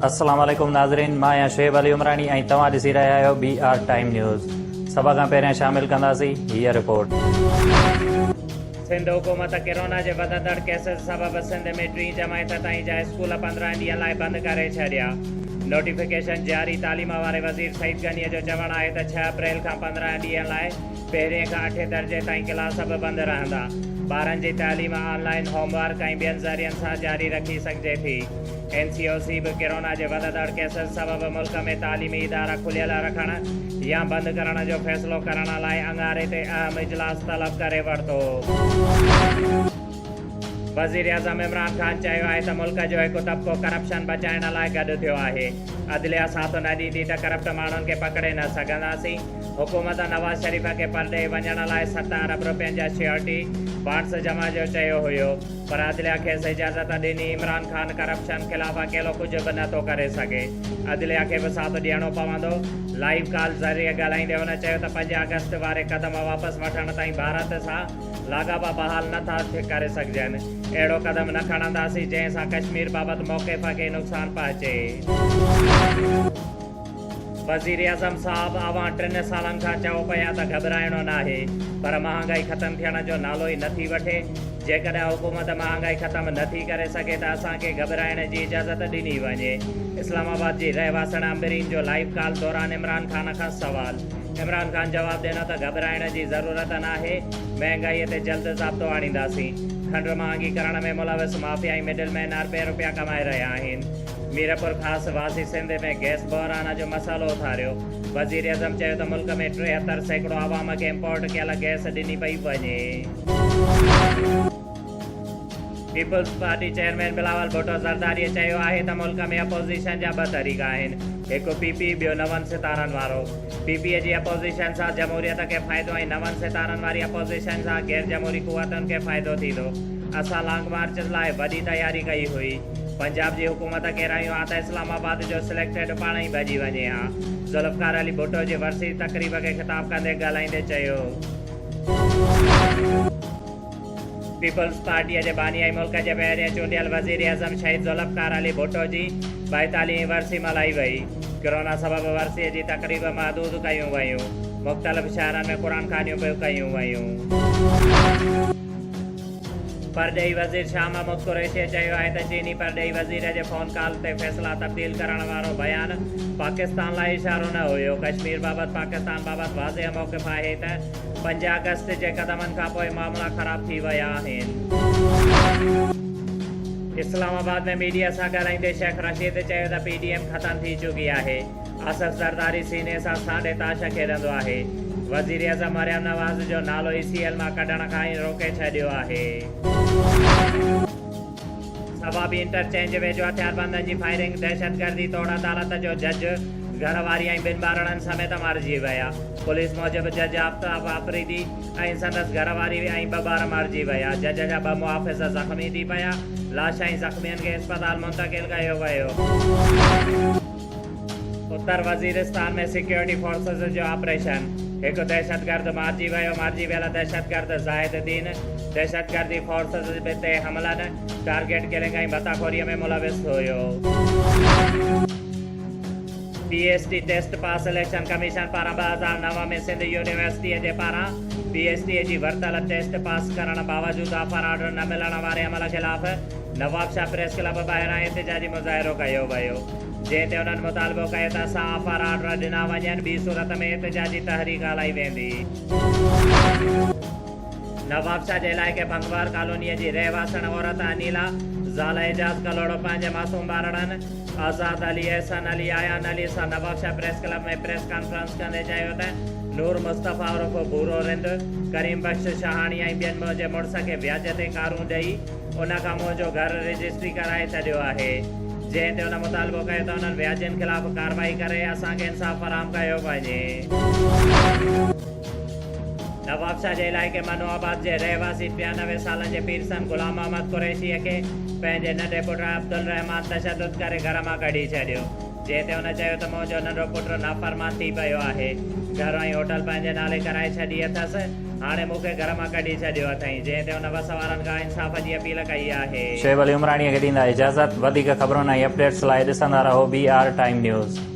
अस्सलाम वालेकुम नाज़रीन, मां आहियां शुएब अली उमरानी ऐं तव्हां ॾिसी रहिया आहियो BR टाइम न्यूज़। सभ खां पहिरियां शामिल कंदासीं हीअ रिपोर्ट। सिंध हुकूमत कोरोना जे वधंदड़ केसनि सबबि सिंध में 3 जमायत ताईं जा स्कूल 15 ॾींहनि लाइ बंदि करे छॾिया। नोटिफिकेशन जारी। तालीम वारे वज़ीर सईद गनीअ जो चवणु आहे त 6 अप्रैल खां 15 ॾींहनि लाइ पहिरें खां 8 दर्जे ताईं क्लास बि बंदि रहंदा। ॿारनि जी तालीम ऑनलाइन होमवर्क ऐं ॿियनि ज़रियनि सां जारी रखी सघिजे थी। NCOC बि कोरोना जे वधंदड़ केसनि सबबि मुल्क में तालीमी इदारा खुलियल रखण या बंदि करण जो फ़ैसिलो करण लाइ अंगारे ते अहम इजलास तलब करे वरितो। वज़ीर आज़म इमरान ख़ान चयो आहे त मुल्क जो हिकु तबिको करप्शन बचाइण लाइ गॾु थियो आहे। अदलिया साथ न ॾींदी त करप्ट माण्हुनि खे पकिड़े न सघंदासीं। हुकूमत नवाज़ शरीफ़ खे परॾे वञण लाइ 7 अरब रुपयनि जा श्योरिटी बॉन्ड्स जमा जो चयो हुयो, पर अदलिया खेसि इजाज़त ॾिनी। इमरान ख़ान करप्शन ख़िलाफ़ अकेलो कुझु बि नथो करे सघे, अदलिया खे बि साथ ॾियणो पवंदो। लाइव कॉल ज़रिए ॻाल्हाईंदे हुन चयो त 5 अगस्त वारे क़दम वापसि वठण ताईं भारत सां लाॻापा बहाल नथा करे सघजनि। अहिड़ो क़दम न खणंदासीं जंहिंसां कश्मीर बाबति मौक़िफ़ खे नुक़सानु पहुचे। वज़ीर आज़म साहब अवां 3 सालनि खां चओ पिया त घबराइणो न आहे, पर महांगाई ख़तमु थियण जो नालो ई नथी वठे। जेकॾहिं हुकूमत महांगाई ख़तमु नथी करे सघे त असांखे घबराइण जी इजाज़त ॾिनी वञे। इस्लामाबाद जी रहवासण अम्बरीन जो लाइव कॉल दौरान इमरान ख़ान खां सवाल। इमरान ख़ान जवाबु ॾिनो त घबराइण जी ज़रूरत न आहे, महांगाईअ ते जल्द ज़ाब्तो आणींदासीं। खंड महांगी करण में मुलविस माफ़ियाई मिडलमैन अरबे रुपया कमाए रहिया आहिनि। मीरपुर ख़ासि वासी सिंध में गैस बहरान जो मसालो उथारियो। वज़ीर आज़म चयो त मुल्क में 73% आवाम खे इम्पोर्ट कयल गैस ॾिनी पई वञे। पीपल्स पार्टी चेयरमैन बिलावल भुट्टो ज़रदारीअ चयो आहे त मुल्क में अपोज़िशन जा 2 तरीक़ा आहिनि, हिकु PP, ॿियो 9 सितारनि वारो। PP जी अपोज़िशन सां जमहूरियत खे फ़ाइदो ऐं 9 सितारनि वारी अपोज़िशन सां गैर जमहूरी क़ुवतुनि खे फ़ाइदो थींदो। असां लॉन्ग मार्च लाइ वॾी तयारी कई हुई। पंजाब जी हुकूमत खे रहियूं आहे त इस्लामाबाद जो सिलेक्टेड पाण ई भॼी वञे हा। ज़ुल्फ़कार अली भुट्टो जी वरसी तक़रीब खे ख़िताब कंदे ॻाल्हाईंदे चयो। पीपल्स पार्टीअ जे बानी ऐं मुल्क जे पहिरिएं चूंडियल वज़ीर आज़म शहीद ज़ुल्फ़कार अली भुट्टो जी 42वीं वरसी मल्हाई वई। कोरोना सबबि वरसीअ जी तक़रीब महदूद कयूं वयूं। मुख़्तलिफ़ शहरनि में क़ुरान खानियूं बि कयूं वयूं। परॾेही वज़ीर शाह महमूद कुरैशीअ चयो आहे त चीनी परॾेही वज़ीर जे फ़ोन कॉल ते फ़ैसिला तब्दील करण वारो बयान पाकिस्तान लाइ इशारो न हुयो। कश्मीर बाबति पाकिस्तान बाबति वाज़िह मौक़िफ़ आहे त 5 अगस्त जे क़दमनि खां पोइ मामला ख़राब थी विया आहिनि। इस्लामाबाद में मीडिया सां ॻाल्हाईंदे शेख रशीद चयो त PDM ख़तमु थी चुकी आहे। आसिफ़ ज़रदारी सीने सां साढे ताश खेॾंदो आहे। वज़ीर आज़म मरियम नवाज़ जो नालो ECL मां कढण खां ई रोके छॾियो आहे। सवाबी इंटरचेंज वेझो हथियारबंदनि जी फायरिंग, दहशतगर्दी तोड़ अदालत जो जज, घरवारी ऐं 2 ॿारनि समेत मारिजी विया। पुलिस मूजिबि जज आफ्ताब आफरीदी ऐं संदसि घरवारी ऐं 2 ॿार मारिजी विया। जज जा 2 मुहाफ़िज़ ज़ख़्मी थी पिया। लाश ऐं ज़ख़्मियुनि खे अस्पताल मुंतक़िल कयो वियो। उत्तर वज़ीरिस्तान में सिक्योरिटी फोर्सिस जो ऑपरेशन। हिकु दहशतगर्द मारिजी वियो। मारिजी वियल दहशतगर्द ज़ाहिदुद्दीन दहशतगर्दी फोर्सिस ते हमलनि, टारगेट किलिंग ऐं बताखोरीअ में मुलविस हुयो। PhD test pass selection commission पारां 2009 में सिंध यूनिवर्सिटीअ जे पारां PhD जी वरितल टेस्ट पास करण बावजूदि ऑफर ऑर्डर न मिलण वारे अमल ख़िलाफ़ नवाबशाह प्रेस क्लब ॿाहिरां एहतिजाजी मुज़ाहिरो कयो वियो, जंहिं ते उन्हनि मुतालबो कयो त असां ऑफर ऑर्डर ॾिना वञनि, ॿी सूरत में एहतिजाजी तहरीक हलाई वेंदी। नवाबशाह जे इलाइक़े भंगवार कॉलोनीअ जी रहवासण औरत अनीला ज़ाल एजाज़ कलोड़ो पंहिंजे मासूम ॿारनि आज़ाद अली, एहसन अली, आयान अली सां नवाबशाह प्रेस क्लब में प्रेस कॉन्फ्रेंस कंदे चयो त नूर मुस्तफ़ा उर्फ़ भूरो रिंद, करीम बख्श शाहानी ऐं ॿियनि मुंहिंजे मुड़ुस खे व्याज ते कारूं ॾेई उन खां मुंहिंजो घरु रजिस्ट्री कराए छॾियो आहे, जंहिं ते उन मुतालबो कयो त उन्हनि व्याजनि ख़िलाफ़ कार्रवाई करे असांखे इंसाफ़ फराहम कयो वञे। नवाबशाह जे इलाइक़े मनोआबाद जे रहवासी 93 सालनि जे पीरसन गुलाम मोहम्मद कुरैशीअ खे पंहिंजे नंढे पुटु अब्दुल रहमान तशद्दुद करे घर मां कढी छॾियो, जंहिं ते हुन चयो त मुंहिंजो नंढो पुटु नाफ़रमान थी पियो आहे। घर ऐं होटल पंहिंजे नाले कराए छॾी अथसि हाणे मूंखे घर मां कढी छॾियो अथई, जंहिं ते हुन बस वारनि खां इंसाफ़ जी अपील कई आहे। शोएब अली उमराणीअ खे ॾींदा इजाज़त। वधीक ख़बरुनि ऐं अपडेट्स लाइ ॾिसंदा रहो BR टाइम न्यूज़।